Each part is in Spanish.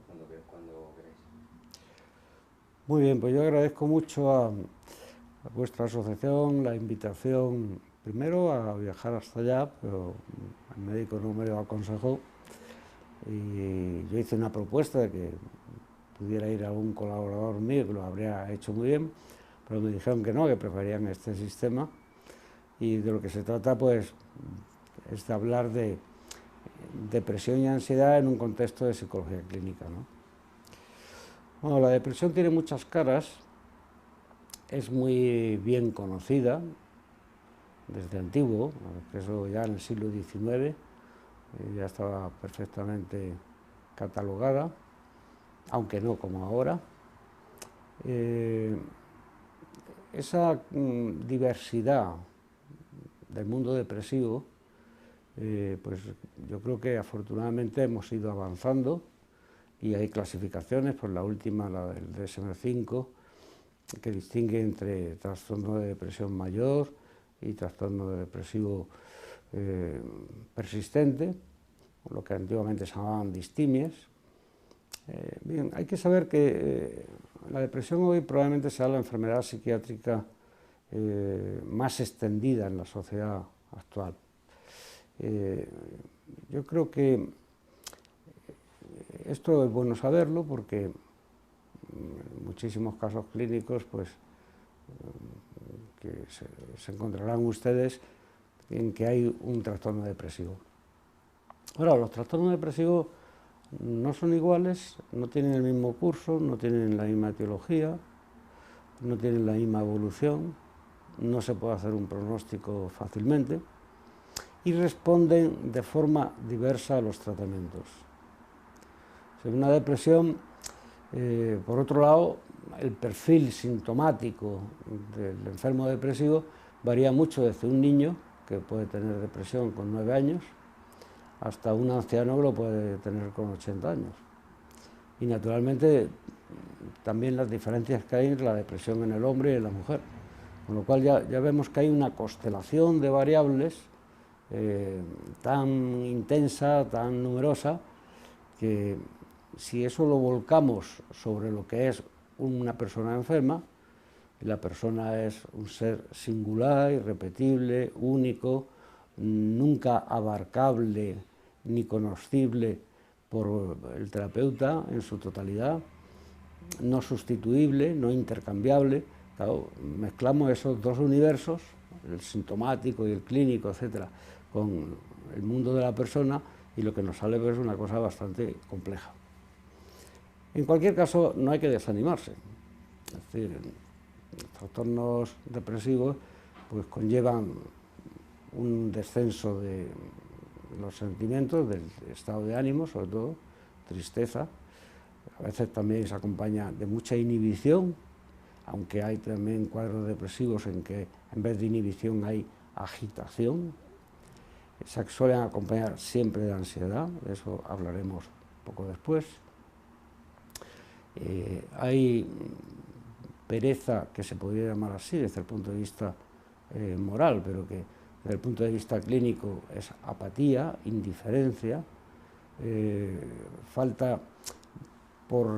cuando queráis. Muy bien, pues yo agradezco mucho a vuestra asociación la invitación, primero a viajar hasta allá, pero el médico no me lo aconsejó y yo hice una propuesta de que pudiera ir algún colaborador mío que lo habría hecho muy bien, pero me dijeron que no, que preferían este sistema, y de lo que se trata pues es de hablar de depresión y ansiedad en un contexto de psicología clínica, ¿no? Bueno, la depresión tiene muchas caras, es muy bien conocida desde antiguo, que eso ya en el siglo XIX ya estaba perfectamente catalogada, aunque no como ahora. Esa diversidad del mundo depresivo, pues yo creo que afortunadamente hemos ido avanzando y hay clasificaciones, pues la última, la del DSM-5, que distingue entre trastorno de depresión mayor y trastorno depresivo persistente, lo que antiguamente se llamaban distimias. Bien, hay que saber que la depresión hoy probablemente sea la enfermedad psiquiátrica más extendida en la sociedad actual. Yo creo que esto es bueno saberlo porque en muchísimos casos clínicos pues que se encontrarán ustedes en que hay un trastorno depresivo. Ahora, los trastornos depresivos no son iguales, no tienen el mismo curso, no tienen la misma etiología, no tienen la misma evolución, no se puede hacer un pronóstico fácilmente y responden de forma diversa a los tratamientos. Una depresión, por otro lado, el perfil sintomático del enfermo depresivo varía mucho desde un niño, que puede tener depresión con 9 años, hasta un anciano que lo puede tener con 80 años. Y naturalmente también las diferencias que hay entre la depresión en el hombre y en la mujer. Con lo cual ya vemos que hay una constelación de variables tan intensa, tan numerosa, que si eso lo volcamos sobre lo que es una persona enferma, y la persona es un ser singular, irrepetible, único, nunca abarcable ni conocible por el terapeuta en su totalidad, no sustituible, no intercambiable. Claro, mezclamos esos dos universos, el sintomático y el clínico, etcétera, con el mundo de la persona y lo que nos sale es una cosa bastante compleja. En cualquier caso, no hay que desanimarse. Es decir, los trastornos depresivos pues conllevan un descenso de los sentimientos, del estado de ánimo, sobre todo, tristeza. A veces también se acompaña de mucha inhibición, aunque hay también cuadros depresivos en que en vez de inhibición hay agitación. Se suelen acompañar siempre de ansiedad, de eso hablaremos poco después. Hay pereza, que se podría llamar así desde el punto de vista moral, pero que desde el punto de vista clínico es apatía, indiferencia, falta por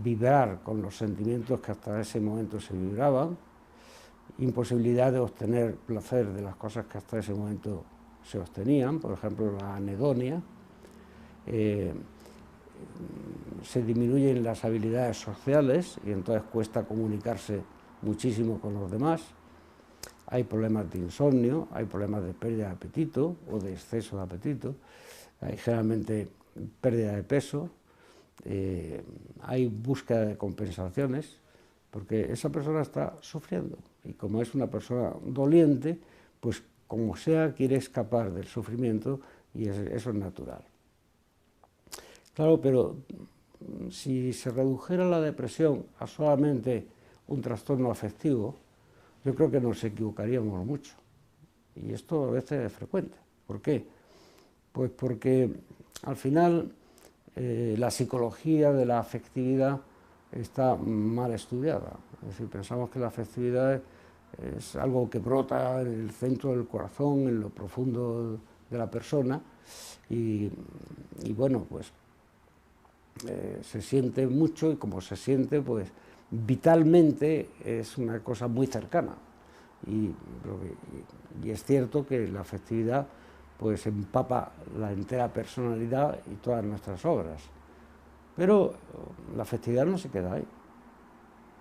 vibrar con los sentimientos que hasta ese momento se vibraban, imposibilidad de obtener placer de las cosas que hasta ese momento se obtenían, por ejemplo la anedonia. Se disminuyen las habilidades sociales y entonces cuesta comunicarse muchísimo con los demás. Hay problemas de insomnio, hay problemas de pérdida de apetito o de exceso de apetito, hay generalmente pérdida de peso, hay búsqueda de compensaciones, porque esa persona está sufriendo y como es una persona doliente, pues como sea quiere escapar del sufrimiento y eso es natural. Claro, pero si se redujera la depresión a solamente un trastorno afectivo, yo creo que nos equivocaríamos mucho. Y esto a veces es frecuente. ¿Por qué? Pues porque al final la psicología de la afectividad está mal estudiada. Es decir, pensamos que la afectividad es algo que brota en el centro del corazón, en lo profundo de la persona, y bueno, pues se siente mucho y como se siente, pues vitalmente es una cosa muy cercana. Y es cierto que la afectividad pues empapa la entera personalidad y todas nuestras obras. Pero la afectividad no se queda ahí.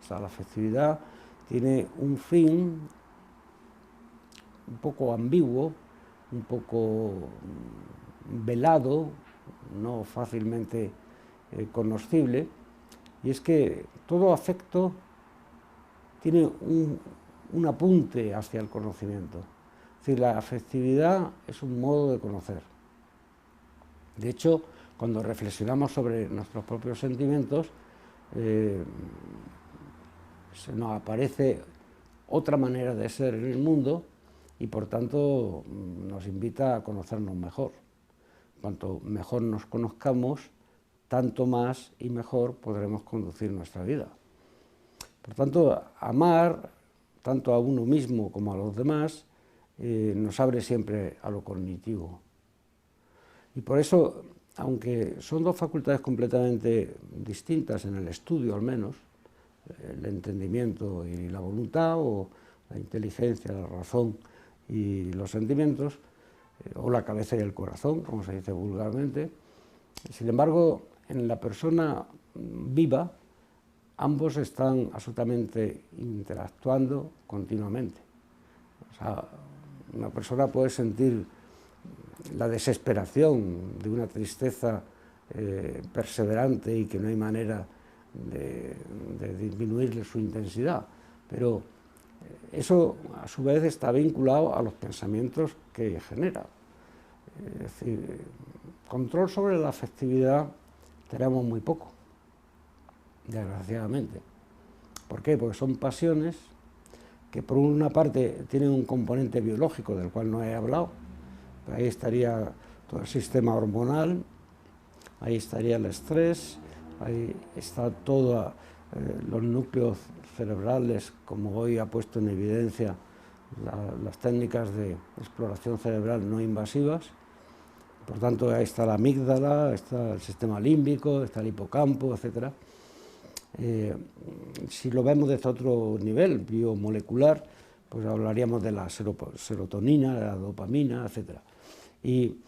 O sea, la afectividad tiene un fin un poco ambiguo, un poco velado, no fácilmente conocible, y es que todo afecto tiene un apunte hacia el conocimiento. Es decir, la afectividad es un modo de conocer. De hecho, cuando reflexionamos sobre nuestros propios sentimientos, se nos aparece otra manera de ser en el mundo y por tanto nos invita a conocernos mejor. Cuanto mejor nos conozcamos, tanto más y mejor podremos conducir nuestra vida. Por tanto, amar tanto a uno mismo como a los demás nos abre siempre a lo cognitivo. Y por eso, aunque son dos facultades completamente distintas en el estudio al menos, el entendimiento y la voluntad, o la inteligencia, la razón y los sentimientos, o la cabeza y el corazón, como se dice vulgarmente, sin embargo, en la persona viva, ambos están absolutamente interactuando continuamente. O sea, una persona puede sentir la desesperación de una tristeza perseverante y que no hay manera de disminuirle su intensidad, pero eso a su vez está vinculado a los pensamientos que genera. Es decir, control sobre la afectividad tenemos muy poco, desgraciadamente. ¿Por qué? Porque son pasiones que por una parte tienen un componente biológico del cual no he hablado. Ahí estaría todo el sistema hormonal, ahí estaría el estrés, ahí está todos los núcleos cerebrales, como hoy ha puesto en evidencia las técnicas de exploración cerebral no invasivas. Por tanto, ahí está la amígdala, está el sistema límbico, está el hipocampo, etc. Si lo vemos desde otro nivel biomolecular, pues hablaríamos de la serotonina, de la dopamina, etc. Y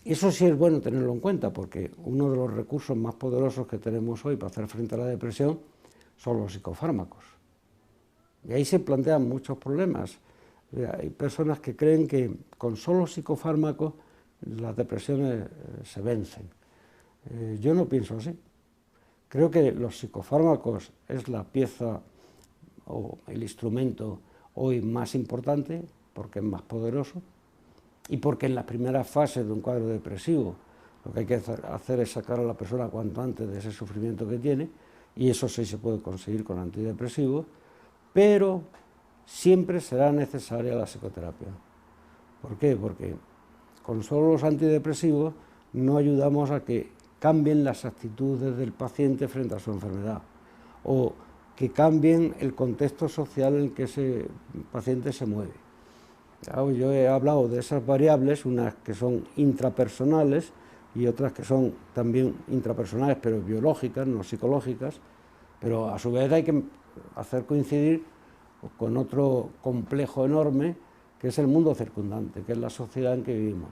eso sí es bueno tenerlo en cuenta, porque uno de los recursos más poderosos que tenemos hoy para hacer frente a la depresión son los psicofármacos. Y ahí se plantean muchos problemas. Hay personas que creen que con solo psicofármacos las depresiones se vencen. Yo no pienso así. Creo que los psicofármacos es la pieza o el instrumento hoy más importante, porque es más poderoso, y porque en las primeras fases de un cuadro depresivo lo que hay que hacer es sacar a la persona cuanto antes de ese sufrimiento que tiene, y eso sí se puede conseguir con antidepresivos, pero siempre será necesaria la psicoterapia. ¿Por qué? Porque con solo los antidepresivos no ayudamos a que cambien las actitudes del paciente frente a su enfermedad, o que cambien el contexto social en que ese paciente se mueve. Yo he hablado de esas variables, unas que son intrapersonales y otras que son también intrapersonales, pero biológicas, no psicológicas, pero a su vez hay que hacer coincidir con otro complejo enorme, que es el mundo circundante, que es la sociedad en que vivimos.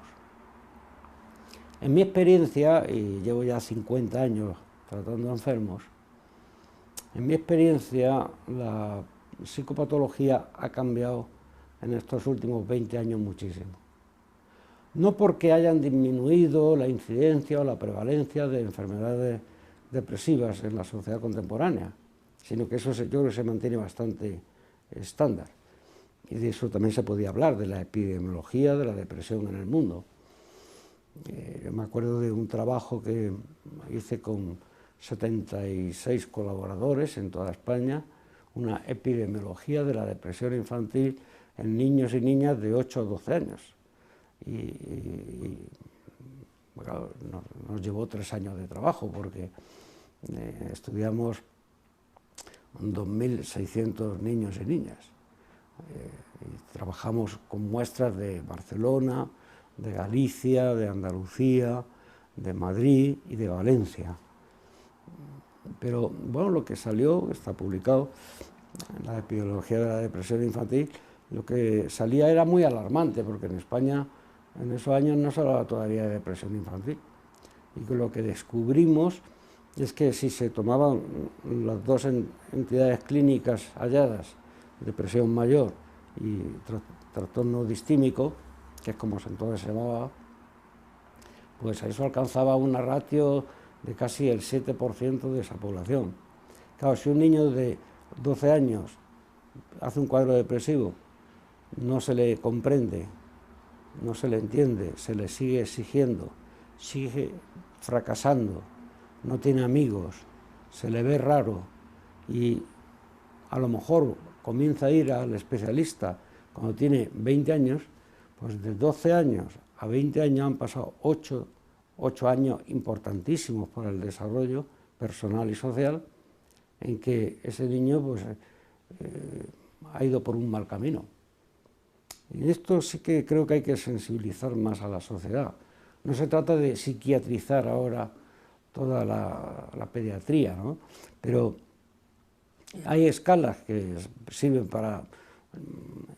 En mi experiencia, y llevo ya 50 años tratando enfermos, en mi experiencia la psicopatología ha cambiado en estos últimos 20 años muchísimo. No porque hayan disminuido la incidencia o la prevalencia de enfermedades depresivas en la sociedad contemporánea, sino que eso yo creo que se mantiene bastante estándar. Y de eso también se podía hablar, de la epidemiología de la depresión en el mundo. Yo me acuerdo de un trabajo que hice con 76 colaboradores en toda España, una epidemiología de la depresión infantil en niños y niñas de 8 a 12 años. Bueno, nos llevó 3 años de trabajo, porque estudiamos 2.600 niños y niñas. Y trabajamos con muestras de Barcelona, de Galicia, de Andalucía, de Madrid y de Valencia. Pero bueno, lo que salió, está publicado en la epidemiología de la depresión infantil, lo que salía era muy alarmante, porque en España en esos años no se hablaba todavía de depresión infantil. Y lo que descubrimos es que si se tomaban las dos entidades clínicas halladas, depresión mayor y trastorno distímico, que es como entonces se llamaba, pues eso alcanzaba una ratio de casi el 7% de esa población. Claro, si un niño de 12 años hace un cuadro depresivo, no se le comprende, no se le entiende, se le sigue exigiendo, sigue fracasando, no tiene amigos, se le ve raro y a lo mejor comienza a ir al especialista cuando tiene 20 años, pues de 12 años a 20 años han pasado 8 años importantísimos para el desarrollo personal y social, en que ese niño pues, ha ido por un mal camino. Y esto sí que creo que hay que sensibilizar más a la sociedad. No se trata de psiquiatrizar ahora toda la pediatría, ¿no? Pero hay escalas que sirven para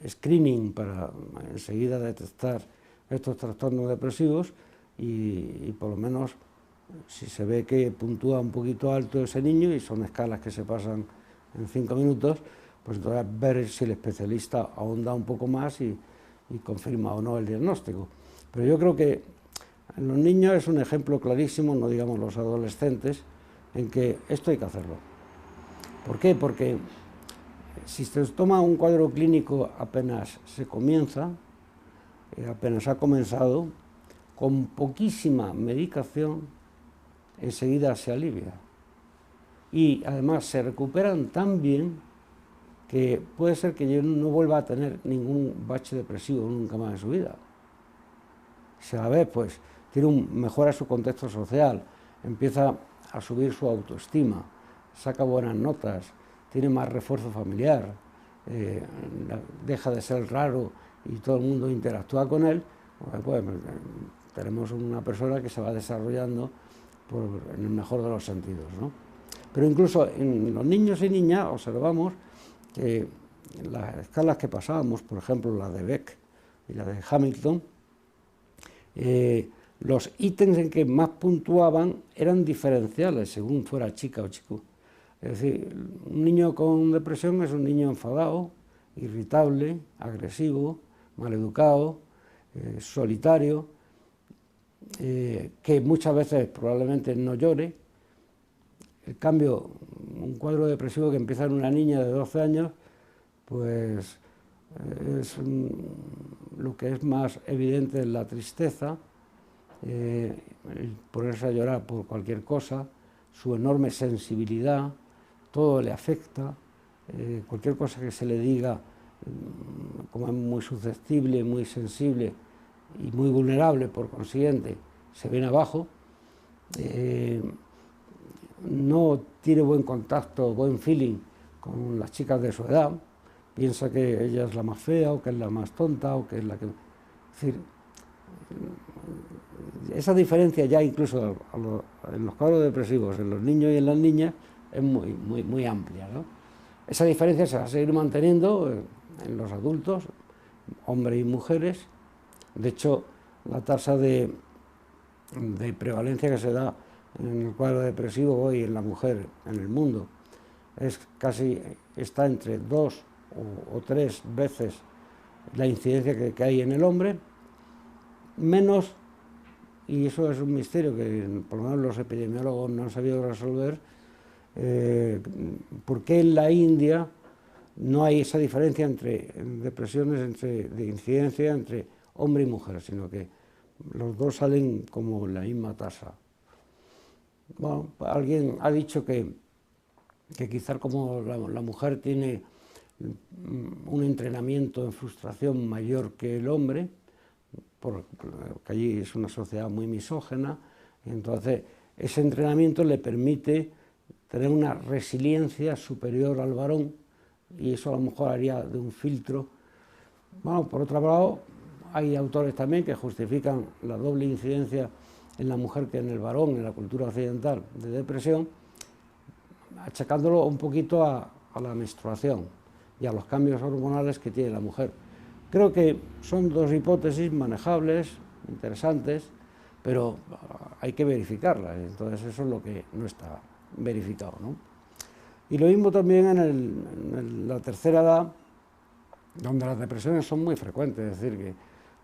screening, para enseguida detectar estos trastornos depresivos y por lo menos si se ve que puntúa un poquito alto ese niño, y son escalas que se pasan en 5 minutos, pues entonces ver si el especialista ahonda un poco más y confirma o no el diagnóstico. Pero yo creo que en los niños es un ejemplo clarísimo, no digamos los adolescentes, en que esto hay que hacerlo. ¿Por qué? Porque si se toma un cuadro clínico apenas se comienza, apenas ha comenzado, con poquísima medicación, enseguida se alivia. Y además se recuperan tan bien que puede ser que yo no vuelva a tener ningún bache depresivo nunca más en su vida. Si a la vez pues mejora su contexto social, empieza a subir su autoestima, saca buenas notas, tiene más refuerzo familiar, deja de ser raro y todo el mundo interactúa con él, pues tenemos una persona que se va desarrollando en el mejor de los sentidos, ¿no? Pero incluso en los niños y niñas observamos que las escalas que pasábamos, por ejemplo la de Beck y la de Hamilton, los ítems en que más puntuaban eran diferenciales según fuera chica o chico. Es decir, un niño con depresión es un niño enfadado, irritable, agresivo, maleducado, solitario, que muchas veces probablemente no llore. En cambio, un cuadro depresivo que empieza en una niña de 12 años, pues es lo que es más evidente es la tristeza, el ponerse a llorar por cualquier cosa, su enorme sensibilidad, todo le afecta, cualquier cosa que se le diga, como es muy susceptible, muy sensible y muy vulnerable, por consiguiente, se viene abajo. No tiene buen contacto, buen feeling con las chicas de su edad, piensa que ella es la más fea o que es la más tonta o que es la que... Es decir, esa diferencia ya incluso en los cuadros depresivos, en los niños y en las niñas, es muy amplia, ¿no? Esa diferencia se va a seguir manteniendo en los adultos, hombres y mujeres. De hecho, la tasa de prevalencia que se da en el cuadro depresivo hoy en la mujer en el mundo está entre 2 o 3 veces la incidencia que hay en el hombre, menos, y eso es un misterio que por lo menos los epidemiólogos no han sabido resolver, por qué en la India no hay esa diferencia entre depresiones de incidencia entre hombre y mujer, sino que los dos salen como la misma tasa. Bueno, alguien ha dicho que quizás como la mujer tiene un entrenamiento en frustración mayor que el hombre, porque allí es una sociedad muy misógena, y entonces ese entrenamiento le permite tener una resiliencia superior al varón, y eso a lo mejor haría de un filtro. Bueno, por otro lado, hay autores también que justifican la doble incidencia en la mujer que en el varón, en la cultura occidental, de depresión, achacándolo un poquito a la menstruación y a los cambios hormonales que tiene la mujer. Creo que son dos hipótesis manejables, interesantes, pero hay que verificarlas, entonces eso es lo que no está verificado, ¿no? Y lo mismo también en la tercera edad, donde las depresiones son muy frecuentes, es decir, que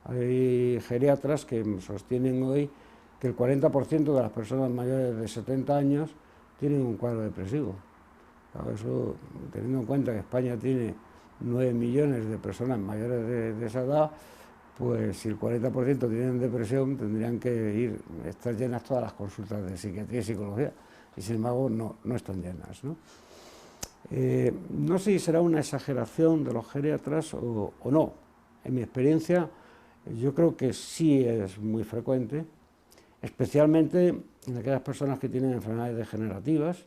hay geriatras que sostienen hoy que el 40% de las personas mayores de 70 años tienen un cuadro depresivo. Claro, eso, teniendo en cuenta que España tiene 9 millones de personas mayores de esa edad, pues si el 40% tienen depresión, tendrían que estar llenas todas las consultas de psiquiatría y psicología, y sin embargo no están llenas, ¿no? No sé si será una exageración de los geriatras o no. En mi experiencia, yo creo que sí es muy frecuente, especialmente en aquellas personas que tienen enfermedades degenerativas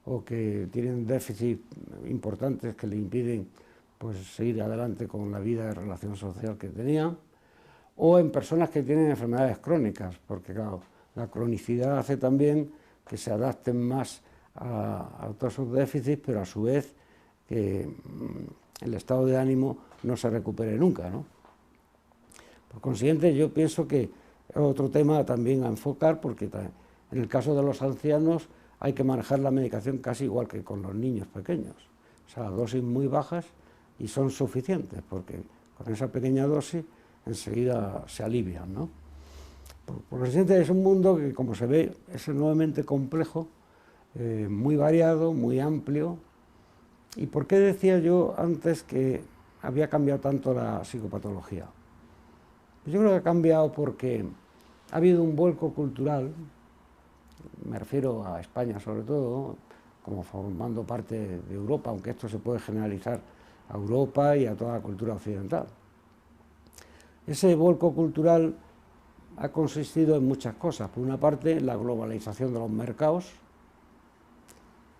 o que tienen déficits importantes que le impiden pues, seguir adelante con la vida de relación social que tenían, o en personas que tienen enfermedades crónicas, porque claro, la cronicidad hace también que se adapten más a todos esos déficits, pero a su vez que el estado de ánimo no se recupere nunca, ¿no? Por consiguiente, yo pienso que es otro tema también a enfocar, porque en el caso de los ancianos hay que manejar la medicación casi igual que con los niños pequeños, o sea, dosis muy bajas y son suficientes, porque con esa pequeña dosis enseguida se alivian, ¿no? Por consiguiente, es un mundo que, como se ve, es enormemente complejo, muy variado, muy amplio. ¿Y por qué decía yo antes que había cambiado tanto la psicopatología? Yo creo que ha cambiado porque ha habido un vuelco cultural, me refiero a España sobre todo, como formando parte de Europa, aunque esto se puede generalizar a Europa y a toda la cultura occidental. Ese vuelco cultural ha consistido en muchas cosas. Por una parte, la globalización de los mercados,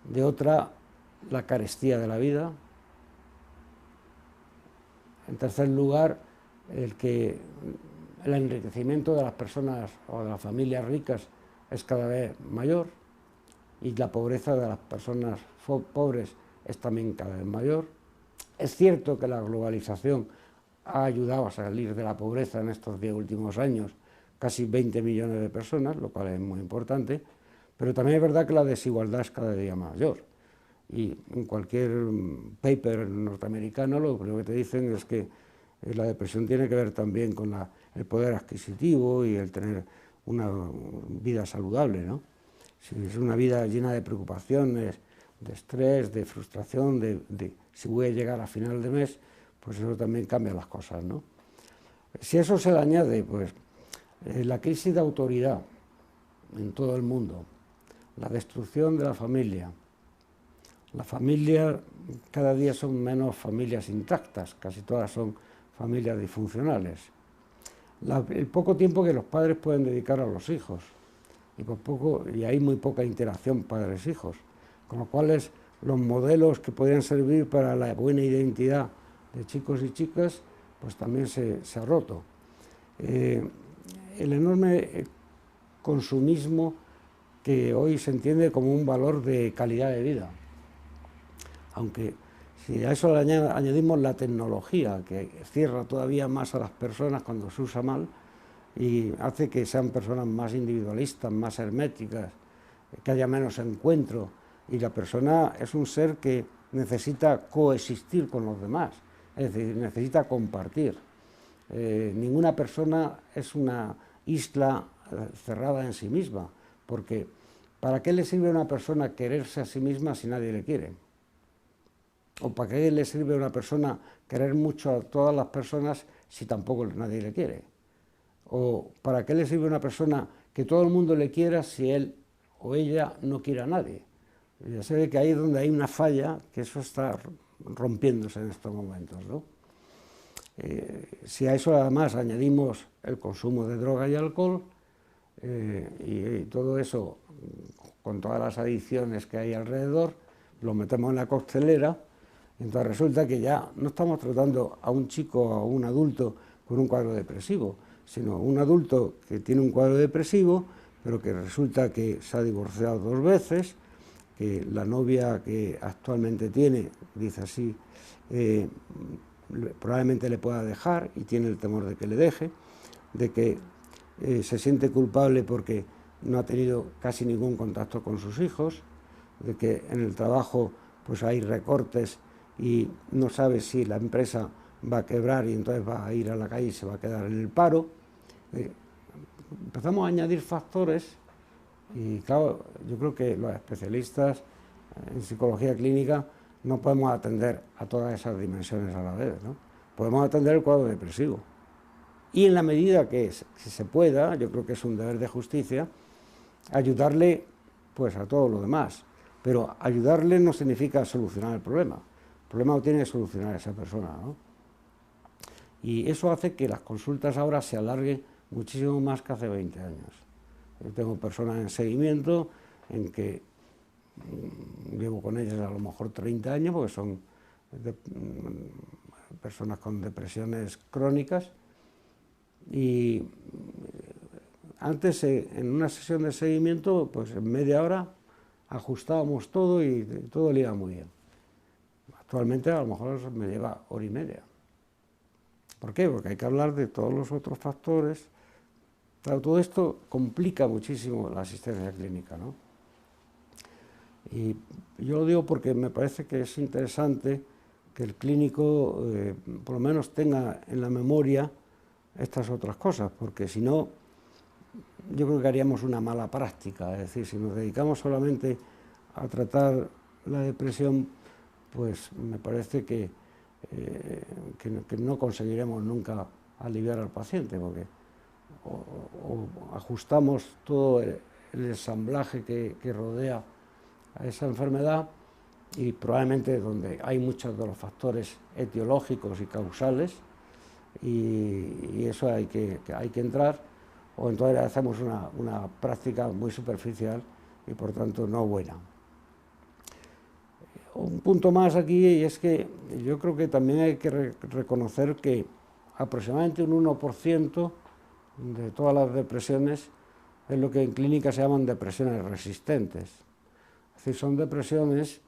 de otra, la carestía de la vida. En tercer lugar, el enriquecimiento de las personas o de las familias ricas es cada vez mayor y la pobreza de las personas pobres es también cada vez mayor. Es cierto que la globalización ha ayudado a salir de la pobreza en estos 10 últimos años casi 20 millones de personas, lo cual es muy importante, pero también es verdad que la desigualdad es cada día mayor. Y en cualquier paper norteamericano lo primero que te dicen es que la depresión tiene que ver también con el poder adquisitivo y el tener una vida saludable, ¿no? Si es una vida llena de preocupaciones, de estrés, de frustración, si voy a llegar a final de mes, pues eso también cambia las cosas, ¿no? Si a eso se le añade, pues, la crisis de autoridad en todo el mundo, la destrucción de la familia cada día son menos familias intactas, casi todas son familias disfuncionales. El poco tiempo que los padres pueden dedicar a los hijos, y hay muy poca interacción padres-hijos, con lo cual los modelos que podrían servir para la buena identidad de chicos y chicas, pues también se ha roto. El enorme consumismo que hoy se entiende como un valor de calidad de vida. Aunque si a eso le añadimos la tecnología, que cierra todavía más a las personas cuando se usa mal y hace que sean personas más individualistas, más herméticas, que haya menos encuentro, y la persona es un ser que necesita coexistir con los demás, es decir, necesita compartir. Ninguna persona es una isla cerrada en sí misma, porque ¿para qué le sirve a una persona quererse a sí misma si nadie le quiere? ¿O para qué le sirve a una persona querer mucho a todas las personas si tampoco nadie le quiere? ¿O para qué le sirve a una persona que todo el mundo le quiera si él o ella no quiere a nadie? Ya se ve que ahí es donde hay una falla, que eso está rompiéndose en estos momentos, ¿no? Si a eso además añadimos el consumo de droga y alcohol, y todo eso, con todas las adicciones que hay alrededor, lo metemos en la coctelera, y entonces resulta que ya no estamos tratando a un chico o a un adulto con un cuadro depresivo, sino un adulto que tiene un cuadro depresivo, pero que resulta que se ha divorciado 2 veces, que la novia que actualmente tiene, dice así, probablemente le pueda dejar y tiene el temor de que le deje, de que se siente culpable porque no ha tenido casi ningún contacto con sus hijos, de que en el trabajo pues hay recortes y no sabe si la empresa va a quebrar y entonces va a ir a la calle y se va a quedar en el paro. Empezamos a añadir factores y claro, yo creo que los especialistas en psicología clínica no podemos atender a todas esas dimensiones a la vez, ¿no? Podemos atender el cuadro depresivo y en la medida que se pueda, yo creo que es un deber de justicia, ayudarle pues a todo lo demás, pero ayudarle no significa solucionar el problema lo tiene que solucionar esa persona, ¿no? Y eso hace que las consultas ahora se alarguen muchísimo más que hace 20 años. Yo tengo personas en seguimiento en que llevo con ellas a lo mejor 30 años, porque son personas con depresiones crónicas, y antes en una sesión de seguimiento, pues en media hora ajustábamos todo y todo le iba muy bien. Actualmente a lo mejor me lleva hora y media. ¿Por qué? Porque hay que hablar de todos los otros factores. Claro, todo esto complica muchísimo la asistencia clínica, ¿no? Y yo lo digo porque me parece que es interesante que el clínico por lo menos tenga en la memoria estas otras cosas, porque si no, yo creo que haríamos una mala práctica. Es decir, si nos dedicamos solamente a tratar la depresión, pues me parece que no conseguiremos nunca aliviar al paciente, porque o ajustamos todo el ensamblaje que rodea a esa enfermedad, y probablemente donde hay muchos de los factores etiológicos y causales, y eso hay que entrar, o entonces hacemos una práctica muy superficial y por tanto no buena. Un punto más aquí, y es que yo creo que también hay que reconocer que aproximadamente un 1% de todas las depresiones es lo que en clínica se llaman depresiones resistentes. Es decir, son depresiones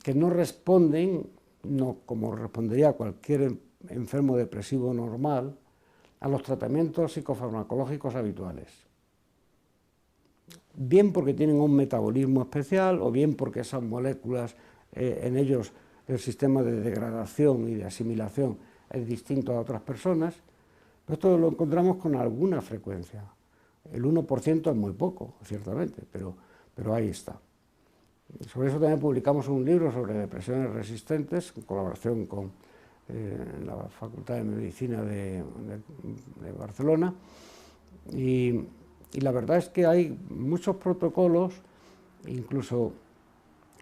que no responden, no como respondería cualquier enfermo depresivo normal, a los tratamientos psicofarmacológicos habituales. Bien porque tienen un metabolismo especial, o bien porque esas moléculas, en ellos el sistema de degradación y de asimilación es distinto a otras personas. Esto lo encontramos con alguna frecuencia. El 1% es muy poco, ciertamente, pero ahí está. Sobre eso también publicamos un libro sobre depresiones resistentes, en colaboración con la Facultad de Medicina de Barcelona, y la verdad es que hay muchos protocolos, incluso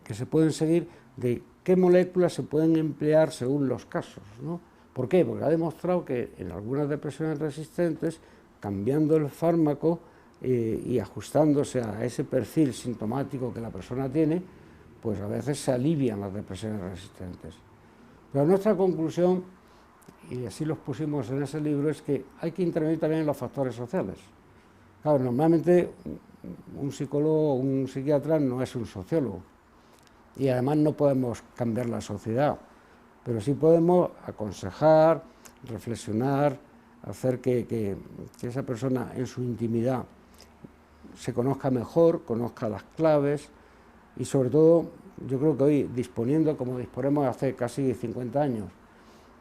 que se pueden seguir, de qué moléculas se pueden emplear según los casos, ¿no? ¿Por qué? Porque ha demostrado que en algunas depresiones resistentes, cambiando el fármaco y ajustándose a ese perfil sintomático que la persona tiene, pues a veces se alivian las depresiones resistentes. Pero nuestra conclusión, y así los pusimos en ese libro, es que hay que intervenir también en los factores sociales. Claro, normalmente un psicólogo o un psiquiatra no es un sociólogo, y además no podemos cambiar la sociedad, pero sí podemos aconsejar, reflexionar, hacer que esa persona en su intimidad se conozca mejor, conozca las claves, y sobre todo yo creo que hoy, disponiendo como disponemos hace casi 50 años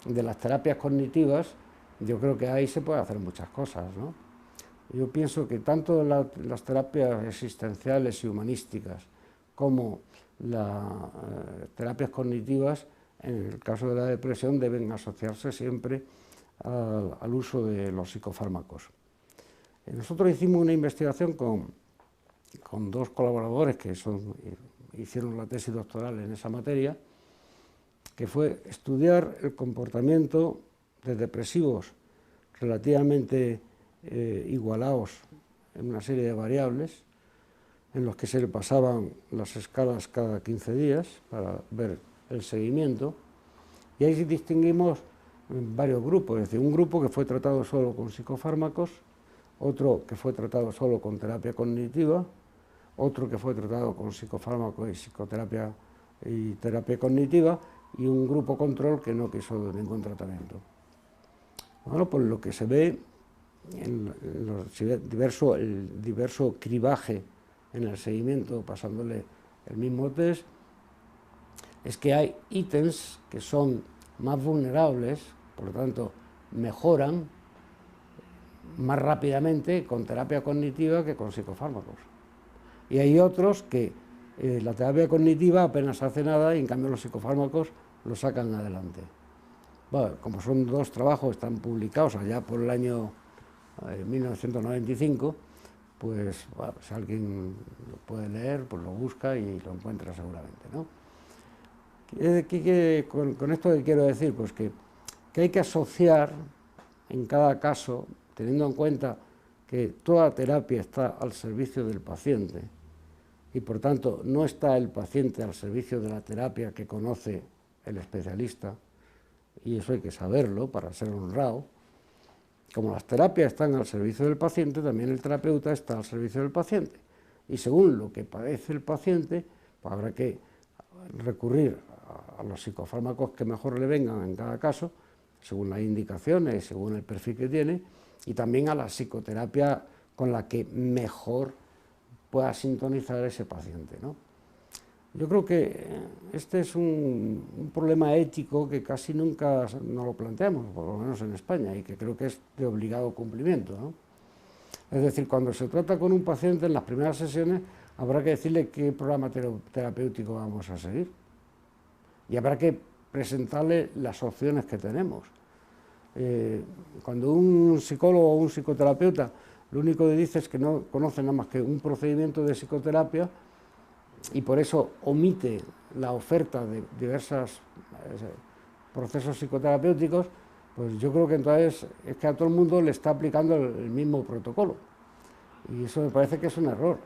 de las terapias cognitivas, yo creo que ahí se puede hacer muchas cosas, ¿no? Yo pienso que tanto las terapias existenciales y humanísticas como las terapias cognitivas, en el caso de la depresión, deben asociarse siempre al uso de los psicofármacos. Nosotros hicimos una investigación con dos colaboradores que hicieron la tesis doctoral en esa materia, que fue estudiar el comportamiento de depresivos relativamente igualados en una serie de variables, en los que se le pasaban las escalas cada 15 días para ver el seguimiento, y ahí distinguimos varios grupos, es decir, un grupo que fue tratado solo con psicofármacos, otro que fue tratado solo con terapia cognitiva, otro que fue tratado con psicofármacos y psicoterapia y terapia cognitiva, y un grupo control que no quiso ningún tratamiento. Bueno, pues lo que se ve en el diverso cribaje en el seguimiento, pasándole el mismo test, es que hay ítems que son más vulnerables, por lo tanto mejoran más rápidamente con terapia cognitiva que con psicofármacos. Y hay otros que la terapia cognitiva apenas hace nada y en cambio los psicofármacos lo sacan adelante. Bueno, como son dos trabajos, están publicados allá por el año 1995, pues bueno, si alguien lo puede leer, pues lo busca y lo encuentra seguramente, ¿no? Con esto que quiero decir, pues que hay que asociar en cada caso, teniendo en cuenta que toda terapia está al servicio del paciente y por tanto no está el paciente al servicio de la terapia que conoce el especialista, y eso hay que saberlo para ser honrado. Como las terapias están al servicio del paciente, también el terapeuta está al servicio del paciente. Y según lo que padece el paciente, pues habrá que recurrir a los psicofármacos que mejor le vengan en cada caso, según las indicaciones, según el perfil que tiene, y también a la psicoterapia con la que mejor pueda sintonizar ese paciente, ¿no? Yo creo que este es un problema ético que casi nunca nos lo planteamos, por lo menos en España, y que creo que es de obligado cumplimiento, ¿no? Es decir, cuando se trata con un paciente en las primeras sesiones, habrá que decirle qué programa terapéutico vamos a seguir. Y habrá que presentarle las opciones que tenemos. Cuando un psicólogo o un psicoterapeuta lo único que dice es que no conoce nada más que un procedimiento de psicoterapia y por eso omite la oferta de diversos procesos psicoterapéuticos, pues yo creo que entonces es que a todo el mundo le está aplicando el mismo protocolo. Y eso me parece que es un error.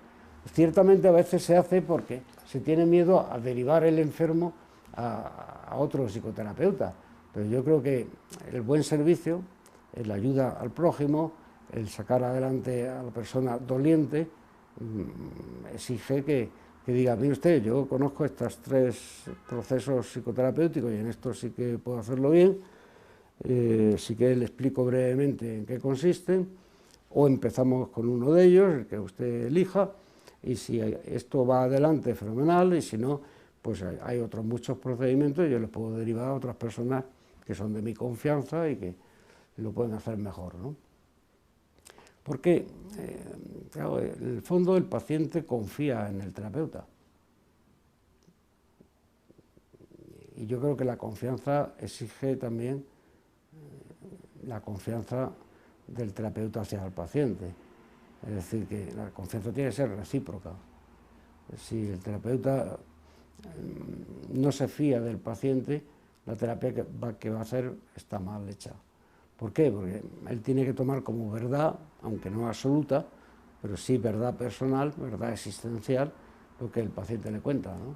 Ciertamente a veces se hace porque se tiene miedo a derivar el enfermo a otro psicoterapeuta, pero yo creo que el buen servicio, la ayuda al prójimo, el sacar adelante a la persona doliente, exige que diga, mire usted, yo conozco estos 3 procesos psicoterapéuticos y en esto sí que puedo hacerlo bien, sí que le explico brevemente en qué consisten, o empezamos con uno de ellos, el que usted elija, y si esto va adelante, fenomenal, y si no, pues hay otros muchos procedimientos y yo les puedo derivar a otras personas que son de mi confianza y que lo pueden hacer mejor, ¿no? Porque, claro, en el fondo el paciente confía en el terapeuta. Y yo creo que la confianza exige también la confianza del terapeuta hacia el paciente. Es decir, que la confianza tiene que ser recíproca. Si el terapeuta no se fía del paciente, la terapia que va a hacer está mal hecha. ¿Por qué? Porque él tiene que tomar como verdad, aunque no absoluta, pero sí verdad personal, verdad existencial, lo que el paciente le cuenta, ¿no?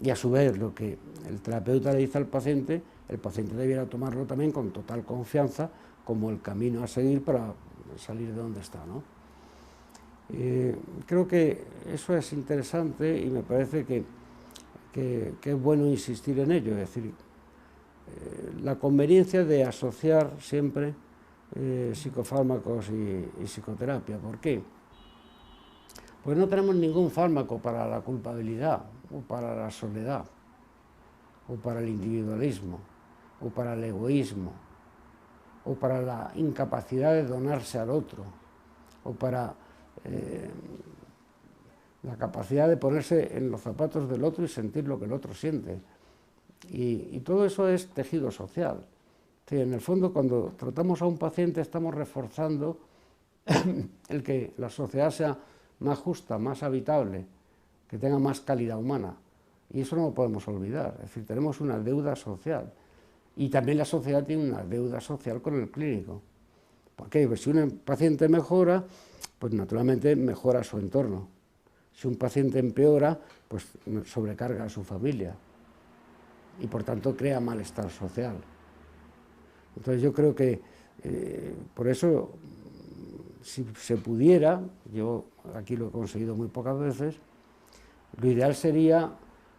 Y a su vez lo que el terapeuta le dice al paciente, el paciente debiera tomarlo también con total confianza como el camino a seguir para salir de donde está, ¿no? Creo que eso es interesante y me parece que es bueno insistir en ello, es decir, la conveniencia de asociar siempre psicofármacos y psicoterapia. ¿Por qué? Pues no tenemos ningún fármaco para la culpabilidad, o para la soledad, o para el individualismo, o para el egoísmo, o para la incapacidad de donarse al otro, o para la capacidad de ponerse en los zapatos del otro y sentir lo que el otro siente. Y todo eso es tejido social. Sí, en el fondo, cuando tratamos a un paciente, estamos reforzando el que la sociedad sea más justa, más habitable, que tenga más calidad humana. Y eso no lo podemos olvidar. Es decir, tenemos una deuda social. Y también la sociedad tiene una deuda social con el clínico. ¿Por qué? Pues si un paciente mejora, pues naturalmente mejora su entorno. Si un paciente empeora, pues sobrecarga a su familia. Y por tanto crea malestar social. Entonces yo creo que por eso, si se pudiera, yo aquí lo he conseguido muy pocas veces, lo ideal sería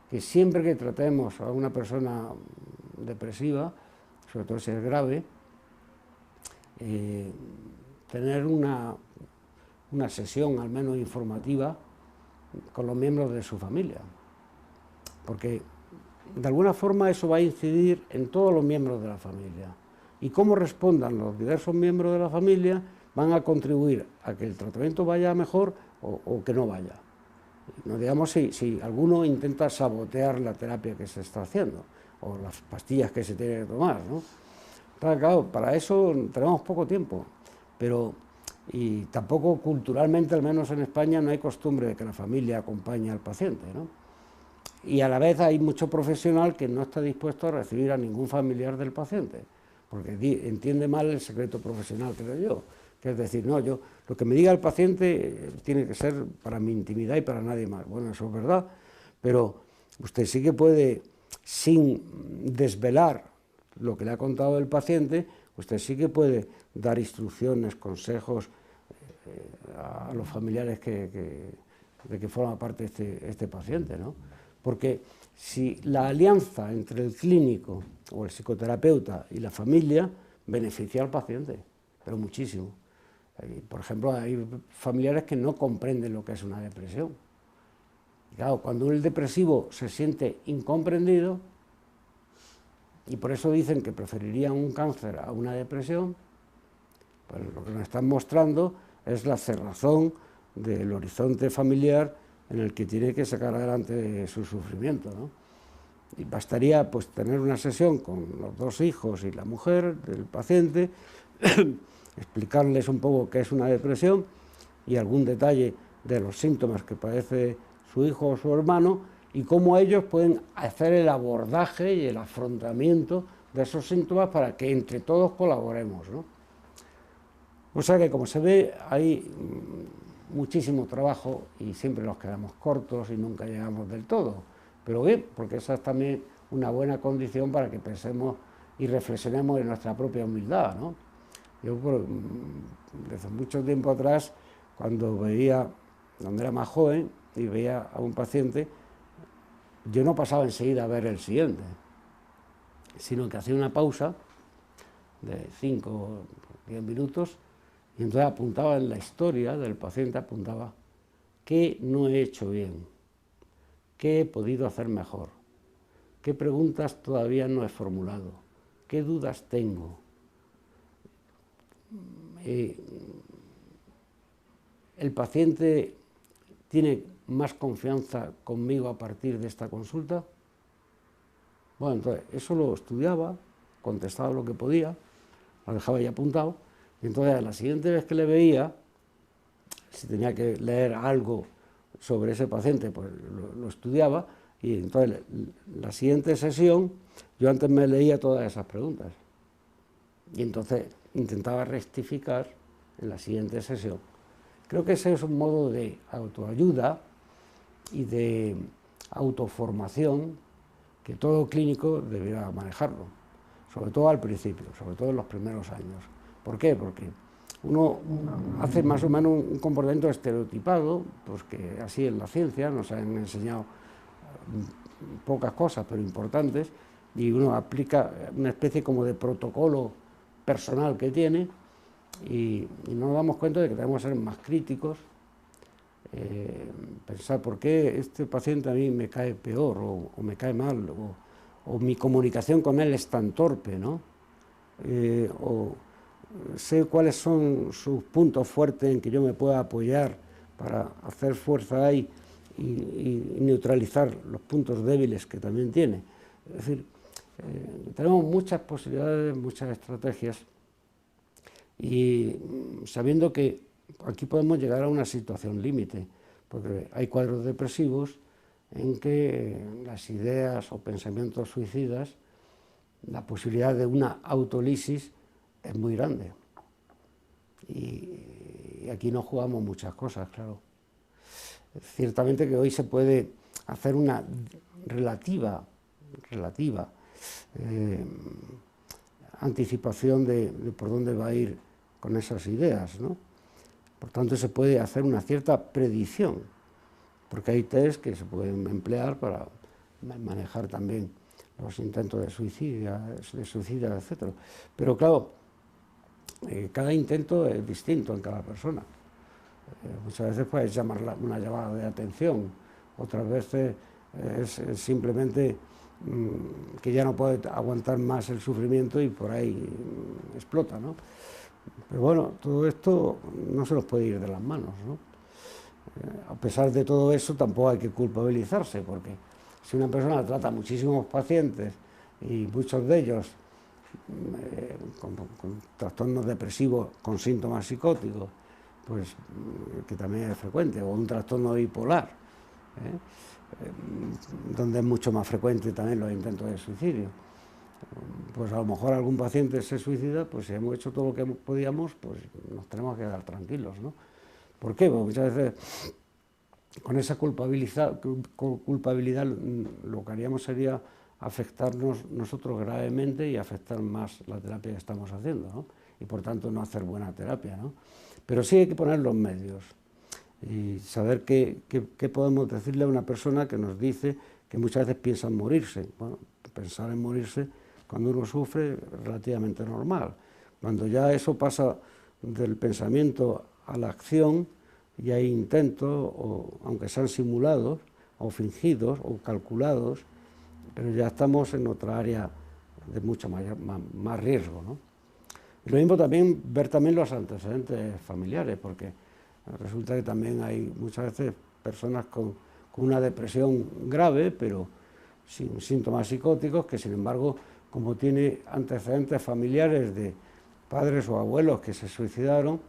que siempre que tratemos a una persona depresiva, sobre todo si es grave, tener una sesión al menos informativa con los miembros de su familia, porque de alguna forma eso va a incidir en todos los miembros de la familia, y cómo respondan los diversos miembros de la familia van a contribuir a que el tratamiento vaya mejor o que no vaya. No digamos si alguno intenta sabotear la terapia que se está haciendo o las pastillas que se tiene que tomar, ¿no? Entonces, claro, para eso tenemos poco tiempo, y tampoco culturalmente, al menos en España, no hay costumbre de que la familia acompañe al paciente, ¿no? Y a la vez hay mucho profesional que no está dispuesto a recibir a ningún familiar del paciente, porque entiende mal el secreto profesional, creo yo, que es decir, no, yo lo que me diga el paciente tiene que ser para mi intimidad y para nadie más. Bueno, eso es verdad, pero usted sí que puede, sin desvelar lo que le ha contado el paciente, usted sí que puede dar instrucciones, consejos a los familiares de que forma parte este paciente, ¿no? Porque si la alianza entre el clínico o el psicoterapeuta y la familia beneficia al paciente, pero muchísimo. Por ejemplo, hay familiares que no comprenden lo que es una depresión. Y claro, cuando el depresivo se siente incomprendido, y por eso dicen que preferirían un cáncer a una depresión, pues lo que nos están mostrando es la cerrazón del horizonte familiar en el que tiene que sacar adelante su sufrimiento, ¿no? Y bastaría pues tener una sesión con los dos hijos y la mujer del paciente, explicarles un poco qué es una depresión y algún detalle de los síntomas que padece su hijo o su hermano y cómo ellos pueden hacer el abordaje y el afrontamiento de esos síntomas para que entre todos colaboremos, ¿no? O sea que, como se ve, hay muchísimo trabajo y siempre nos quedamos cortos y nunca llegamos del todo. Pero bien, porque esa es también una buena condición para que pensemos y reflexionemos en nuestra propia humildad, ¿no? Yo, desde mucho tiempo atrás, cuando era más joven y veía a un paciente, yo no pasaba enseguida a ver el siguiente, sino que hacía una pausa de 5 o 10 minutos y entonces apuntaba en la historia del paciente, apuntaba qué no he hecho bien, qué he podido hacer mejor, qué preguntas todavía no he formulado, qué dudas tengo. El paciente tiene más confianza conmigo a partir de esta consulta. Bueno, entonces eso lo estudiaba, contestaba lo que podía, lo dejaba ahí apuntado, y entonces la siguiente vez que le veía, si tenía que leer algo sobre ese paciente, pues lo estudiaba, y entonces la siguiente sesión yo antes me leía todas esas preguntas, y entonces intentaba rectificar en la siguiente sesión. Creo que ese es un modo de autoayuda y de autoformación que todo clínico debería manejarlo, sobre todo al principio, sobre todo en los primeros años. ¿Por qué? Porque uno hace más o menos un comportamiento estereotipado, pues que así es la ciencia, nos han enseñado pocas cosas, pero importantes, y uno aplica una especie como de protocolo personal que tiene, y no nos damos cuenta de que tenemos que ser más críticos, pensar por qué este paciente a mí me cae peor o me cae mal, o mi comunicación con él es tan torpe, ¿no? O sé cuáles son sus puntos fuertes en que yo me pueda apoyar para hacer fuerza ahí y neutralizar los puntos débiles que también tiene. Es decir, tenemos muchas posibilidades, muchas estrategias, y sabiendo que aquí podemos llegar a una situación límite, porque hay cuadros depresivos en que las ideas o pensamientos suicidas, la posibilidad de una autolisis es muy grande. Y aquí no jugamos muchas cosas, claro. Ciertamente que hoy se puede hacer una relativa anticipación de por dónde va a ir con esas ideas, ¿no? Por tanto, se puede hacer una cierta predicción, porque hay test que se pueden emplear para manejar también los intentos de suicidio, etc. Pero claro, cada intento es distinto en cada persona. Muchas veces puedes llamar una llamada de atención, otras veces es simplemente que ya no puede aguantar más el sufrimiento y por ahí explota, ¿no? Pero bueno, todo esto no se nos puede ir de las manos, ¿no? A pesar de todo eso, tampoco hay que culpabilizarse, porque si una persona trata a muchísimos pacientes y muchos de ellos con trastornos depresivos con síntomas psicóticos, pues que también es frecuente, o un trastorno bipolar, donde es mucho más frecuente también los intentos de suicidio, pues a lo mejor algún paciente se suicida, pues si hemos hecho todo lo que podíamos, pues nos tenemos que quedar tranquilos, ¿no? ¿Por qué? Porque muchas veces con esa culpabilidad lo que haríamos sería afectarnos nosotros gravemente y afectar más la terapia que estamos haciendo, ¿no? Y por tanto no hacer buena terapia, ¿no? Pero sí hay que poner los medios y saber qué podemos decirle a una persona que nos dice que muchas veces piensa en morirse. Bueno, pensar en morirse cuando uno sufre es relativamente normal. Cuando ya eso pasa del pensamiento a la acción y hay intentos, o, aunque sean simulados, o fingidos, o calculados, pero ya estamos en otra área de mucho más riesgo, ¿no? Y lo mismo también, ver también los antecedentes familiares, porque resulta que también hay muchas veces personas con una depresión grave, pero sin síntomas psicóticos, que sin embargo, como tiene antecedentes familiares de padres o abuelos que se suicidaron,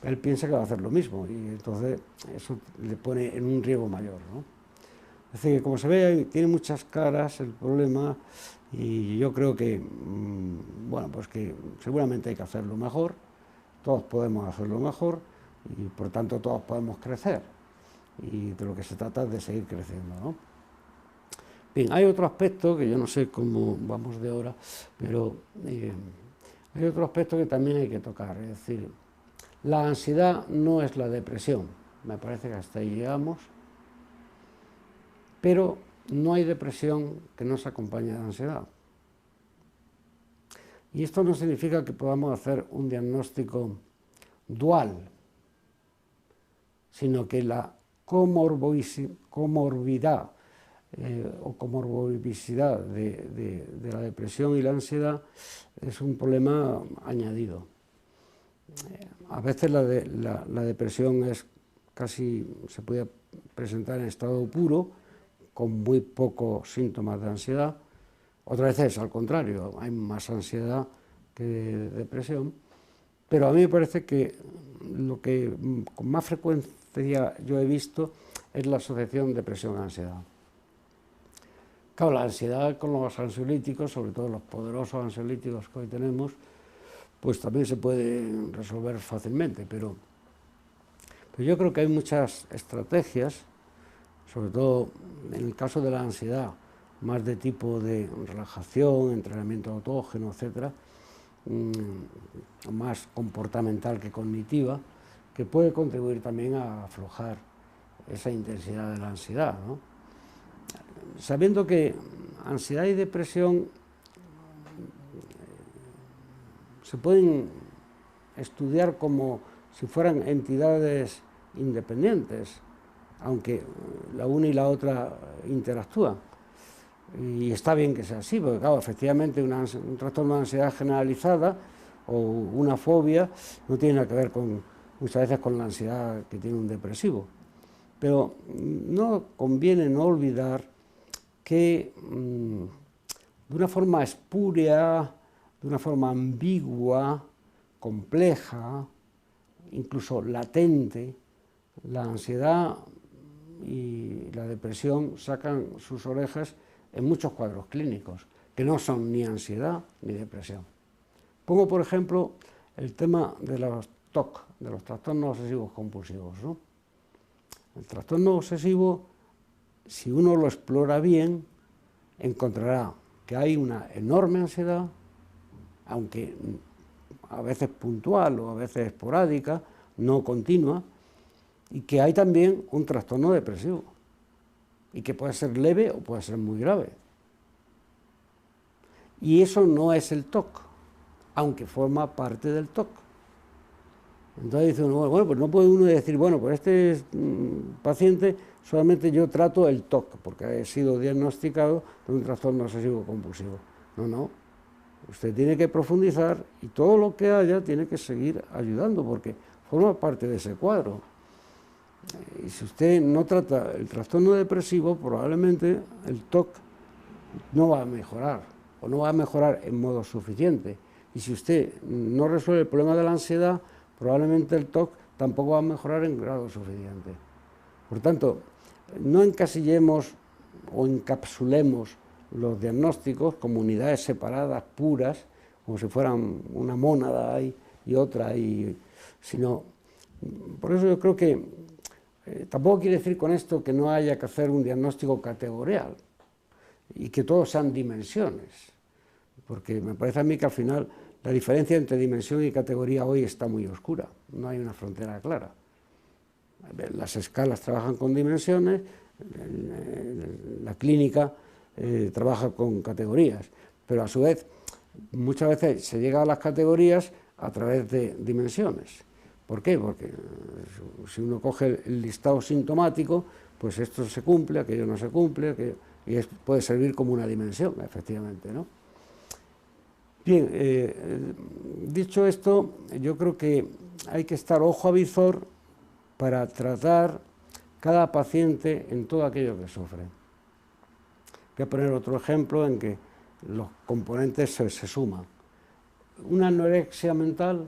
él piensa que va a hacer lo mismo, y entonces eso le pone en un riesgo mayor, ¿no? Es decir, como se ve, tiene muchas caras el problema, y yo creo que, bueno, pues que seguramente hay que hacerlo mejor, todos podemos hacerlo mejor, y por tanto todos podemos crecer, y de lo que se trata es de seguir creciendo, ¿no? Bien, hay otro aspecto, que yo no sé cómo vamos de hora, pero hay otro aspecto que también hay que tocar, es decir, la ansiedad no es la depresión, me parece que hasta ahí llegamos, pero no hay depresión que no se acompañe de ansiedad. Y esto no significa que podamos hacer un diagnóstico dual, sino que la comorbidad o comorbidicidad de la depresión y la ansiedad es un problema añadido. A veces la depresión es casi, se puede presentar en estado puro, con muy pocos síntomas de ansiedad. Otras veces al contrario, hay más ansiedad que depresión, pero a mí me parece que lo que con más frecuencia yo he visto es la asociación depresión-ansiedad. Claro, la ansiedad con los ansiolíticos, sobre todo los poderosos ansiolíticos que hoy tenemos, pues también se puede resolver fácilmente, pero yo creo que hay muchas estrategias, sobre todo en el caso de la ansiedad, más de tipo de relajación, entrenamiento autógeno, etcétera, más comportamental que cognitiva, que puede contribuir también a aflojar esa intensidad de la ansiedad, ¿no? Sabiendo que ansiedad y depresión se pueden estudiar como si fueran entidades independientes, aunque la una y la otra interactúan. Y está bien que sea así, porque claro, efectivamente un trastorno de ansiedad generalizada o una fobia no tiene nada que ver muchas veces con la ansiedad que tiene un depresivo. Pero no conviene no olvidar que de una forma espúrea, de una forma ambigua, compleja, incluso latente, la ansiedad y la depresión sacan sus orejas en muchos cuadros clínicos, que no son ni ansiedad ni depresión. Pongo, por ejemplo, el tema de los TOC, de los trastornos obsesivos compulsivos, ¿no? El trastorno obsesivo, si uno lo explora bien, encontrará que hay una enorme ansiedad, aunque a veces puntual o a veces esporádica, no continua, y que hay también un trastorno depresivo, y que puede ser leve o puede ser muy grave. Y eso no es el TOC, aunque forma parte del TOC. Entonces dice uno, bueno, pues no puede uno decir, bueno, pues este paciente solamente yo trato el TOC, porque he sido diagnosticado de un trastorno obsesivo compulsivo. No, no. Usted tiene que profundizar y todo lo que haya tiene que seguir ayudando, porque forma parte de ese cuadro. Y si usted no trata el trastorno depresivo, probablemente el TOC no va a mejorar, o no va a mejorar en modo suficiente. Y si usted no resuelve el problema de la ansiedad, probablemente el TOC tampoco va a mejorar en grado suficiente. Por tanto, no encasillemos o encapsulemos los diagnósticos como unidades separadas, puras, como si fueran una mónada ahí y otra, sino, por eso yo creo que tampoco quiere decir con esto que no haya que hacer un diagnóstico categorial y que todos sean dimensiones, porque me parece a mí que al final la diferencia entre dimensión y categoría hoy está muy oscura, no hay una frontera clara. Las escalas trabajan con dimensiones, la clínica trabaja con categorías, pero a su vez muchas veces se llega a las categorías a través de dimensiones. ¿Por qué? Porque si uno coge el listado sintomático, pues esto se cumple, aquello no se cumple, y puede servir como una dimensión, efectivamente, ¿no? Bien, dicho esto, yo creo que hay que estar ojo a visor para tratar cada paciente en todo aquello que sufre. Voy a poner otro ejemplo en que los componentes se suman. Una anorexia mental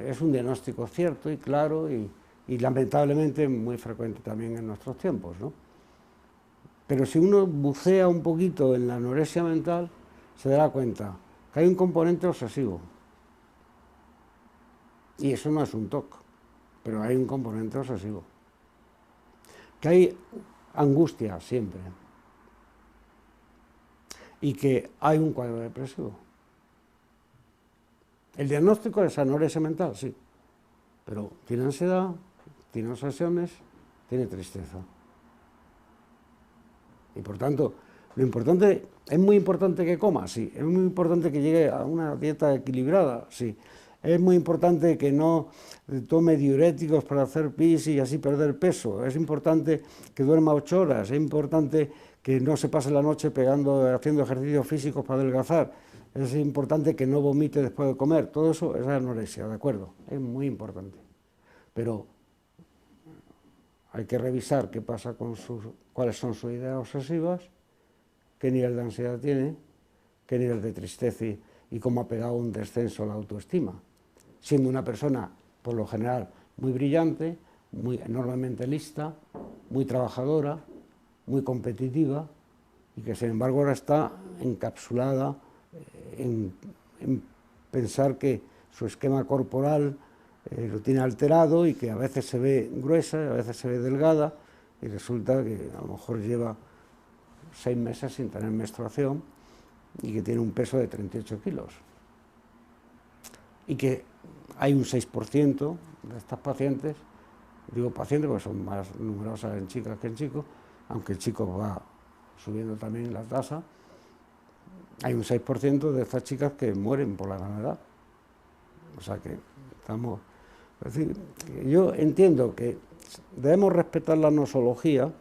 es un diagnóstico cierto y claro y lamentablemente muy frecuente también en nuestros tiempos, ¿no? Pero si uno bucea un poquito en la anorexia mental, se dará cuenta que hay un componente obsesivo. Y eso no es un TOC, pero hay un componente obsesivo. Que hay angustia siempre. Y que hay un cuadro depresivo. El diagnóstico es anorexia mental, sí, pero tiene ansiedad, tiene obsesiones, tiene tristeza. Y por tanto, lo importante, es muy importante que coma, sí, es muy importante que llegue a una dieta equilibrada, sí, es muy importante que no tome diuréticos para hacer pis y así perder peso, es importante que duerma 8 horas, es importante que no se pase la noche haciendo ejercicios físicos para adelgazar, es importante que no vomite después de comer, todo eso es anorexia, ¿de acuerdo? Es muy importante, pero hay que revisar qué pasa con cuáles son sus ideas obsesivas, qué nivel de ansiedad tiene, qué nivel de tristeza y cómo ha pegado un descenso a la autoestima, siendo una persona, por lo general, muy brillante, enormemente lista, muy trabajadora, muy competitiva, y que sin embargo ahora está encapsulada en pensar que su esquema corporal lo tiene alterado y que a veces se ve gruesa, a veces se ve delgada, y resulta que a lo mejor lleva 6 meses sin tener menstruación y que tiene un peso de 38 kilos. Y que hay un 6% de estas pacientes, digo pacientes porque son más numerosas en chicas que en chicos, aunque el chico va subiendo también la tasa, hay un 6% de estas chicas que mueren por la gravedad. O sea que estamos... Es decir, yo entiendo que debemos respetar la nosología,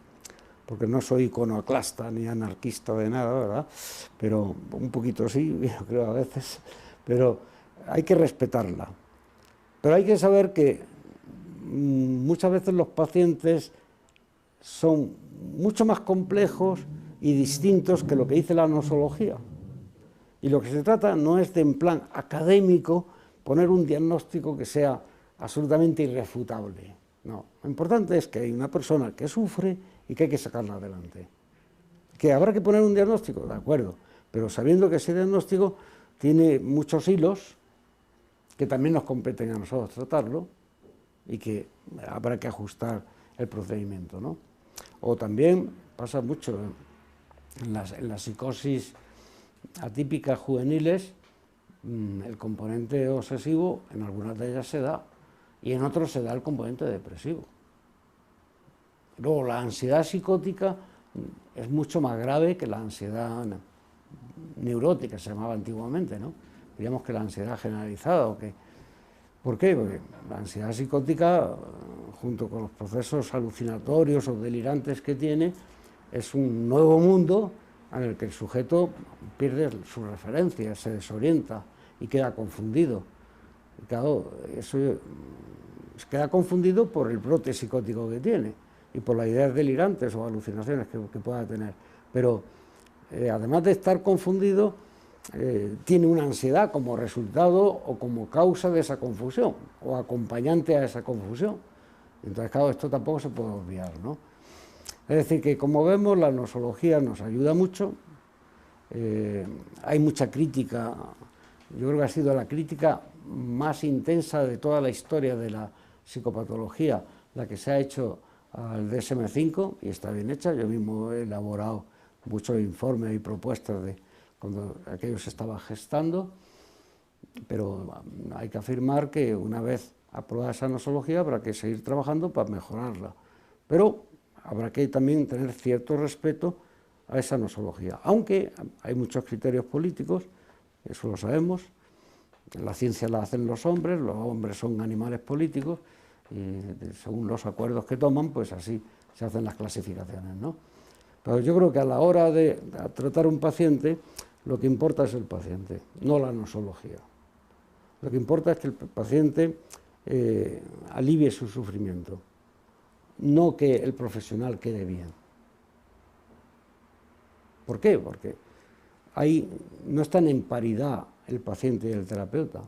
porque no soy iconoclasta ni anarquista de nada, ¿verdad? Pero un poquito sí, yo creo a veces, pero hay que respetarla. Pero hay que saber que muchas veces los pacientes son mucho más complejos y distintos que lo que dice la nosología. Y lo que se trata no es de, en plan académico, poner un diagnóstico que sea absolutamente irrefutable. No, lo importante es que hay una persona que sufre y que hay que sacarla adelante. ¿Que habrá que poner un diagnóstico? De acuerdo, pero sabiendo que ese diagnóstico tiene muchos hilos que también nos competen a nosotros tratarlo y que habrá que ajustar el procedimiento, ¿no? O también pasa mucho en las psicosis atípicas juveniles, el componente obsesivo en algunas de ellas se da y en otros se da el componente depresivo. Luego, la ansiedad psicótica es mucho más grave que la ansiedad neurótica, se llamaba antiguamente, ¿no? Diríamos que la ansiedad generalizada, ¿o qué? ¿Por qué? Porque la ansiedad psicótica, junto con los procesos alucinatorios o delirantes que tiene, es un nuevo mundo en el que el sujeto pierde sus referencias, se desorienta y queda confundido. Y claro, eso queda confundido por el brote psicótico que tiene y por las ideas delirantes o alucinaciones que pueda tener. Pero además de estar confundido, tiene una ansiedad como resultado o como causa de esa confusión o acompañante a esa confusión. Entonces, claro, esto tampoco se puede obviar, ¿no? Es decir, que como vemos, la nosología nos ayuda mucho. Hay mucha crítica, yo creo que ha sido la crítica más intensa de toda la historia de la psicopatología, la que se ha hecho al DSM-5, y está bien hecha. Yo mismo he elaborado muchos informes y propuestas de cuando aquello se estaba gestando, pero hay que afirmar que una vez aprobada esa nosología habrá que seguir trabajando para mejorarla, pero habrá que también tener cierto respeto a esa nosología, aunque hay muchos criterios políticos, eso lo sabemos. La ciencia la hacen los hombres son animales políticos, y según los acuerdos que toman, pues así se hacen las clasificaciones, ¿no? Pero yo creo que a la hora de tratar un paciente, lo que importa es el paciente, no la nosología. Lo que importa es que el paciente alivie su sufrimiento, no que el profesional quede bien. ¿Por qué? Porque no están en paridad el paciente y el terapeuta.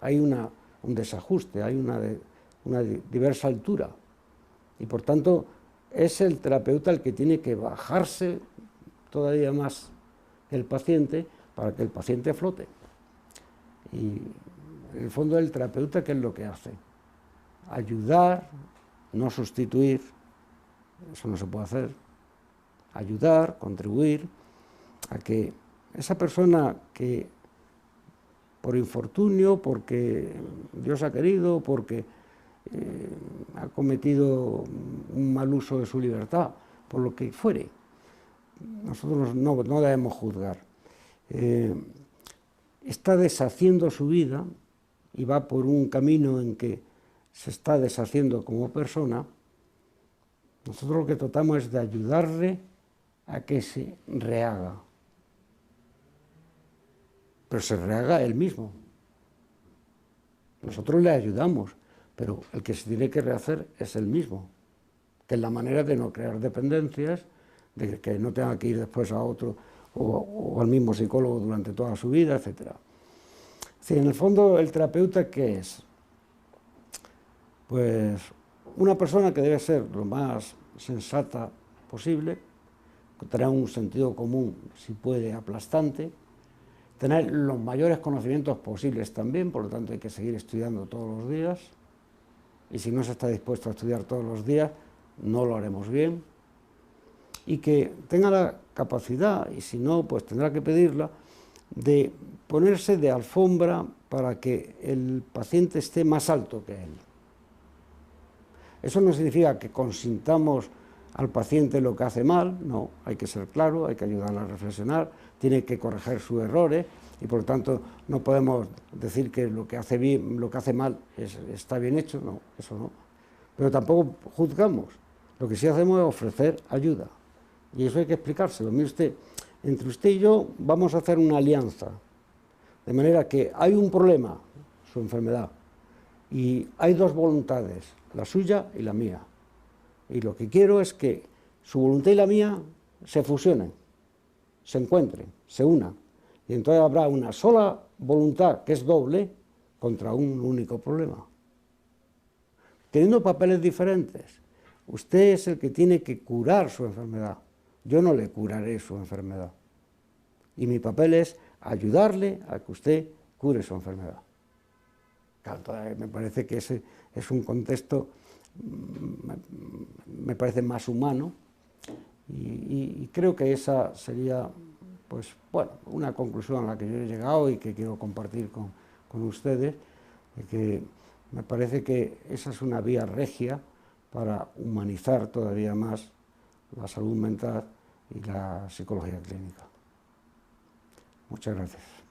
Hay un desajuste, hay una diversa altura. Y por tanto, es el terapeuta el que tiene que bajarse todavía más que el paciente para que el paciente flote. Y en el fondo, el terapeuta, ¿qué es lo que hace? Ayudar, no sustituir, eso no se puede hacer. Ayudar, contribuir a que esa persona que por infortunio, porque Dios ha querido, porque ha cometido un mal uso de su libertad, por lo que fuere, nosotros no debemos juzgar. Está deshaciendo su vida y va por un camino en que se está deshaciendo como persona. Nosotros lo que tratamos es de ayudarle a que se rehaga, pero se rehaga él mismo. Nosotros le ayudamos, pero el que se tiene que rehacer es él mismo, que es la manera de no crear dependencias, de que no tenga que ir después a otro o al mismo psicólogo durante toda su vida, etc. Sí, en el fondo, ¿el terapeuta qué es? Pues una persona que debe ser lo más sensata posible, tener un sentido común, si puede, aplastante, tener los mayores conocimientos posibles también, por lo tanto hay que seguir estudiando todos los días, y si no se está dispuesto a estudiar todos los días, no lo haremos bien, y que tenga la capacidad, y si no, pues tendrá que pedirla, de ponerse de alfombra para que el paciente esté más alto que él. Eso no significa que consintamos al paciente lo que hace mal, no, hay que ser claro, hay que ayudarle a reflexionar, tiene que corregir sus errores y por lo tanto no podemos decir que lo que hace bien, lo que hace mal está bien hecho, no, eso no. Pero tampoco juzgamos, lo que sí hacemos es ofrecer ayuda y eso hay que explicárselo. Mire usted, entre usted y yo vamos a hacer una alianza, de manera que hay un problema, su enfermedad, y hay dos voluntades, la suya y la mía. Y lo que quiero es que su voluntad y la mía se fusionen, se encuentren, se unan. Y entonces habrá una sola voluntad, que es doble, contra un único problema. Teniendo papeles diferentes, usted es el que tiene que curar su enfermedad. Yo no le curaré su enfermedad. Y mi papel es ayudarle a que usted cure su enfermedad. Claro, me parece que ese es un contexto, me parece más humano, y creo que esa sería, pues, bueno, una conclusión a la que yo he llegado y que quiero compartir con ustedes, de que Me parece que esa es una vía regia para humanizar todavía más la salud mental y la psicología clínica. Muchas gracias.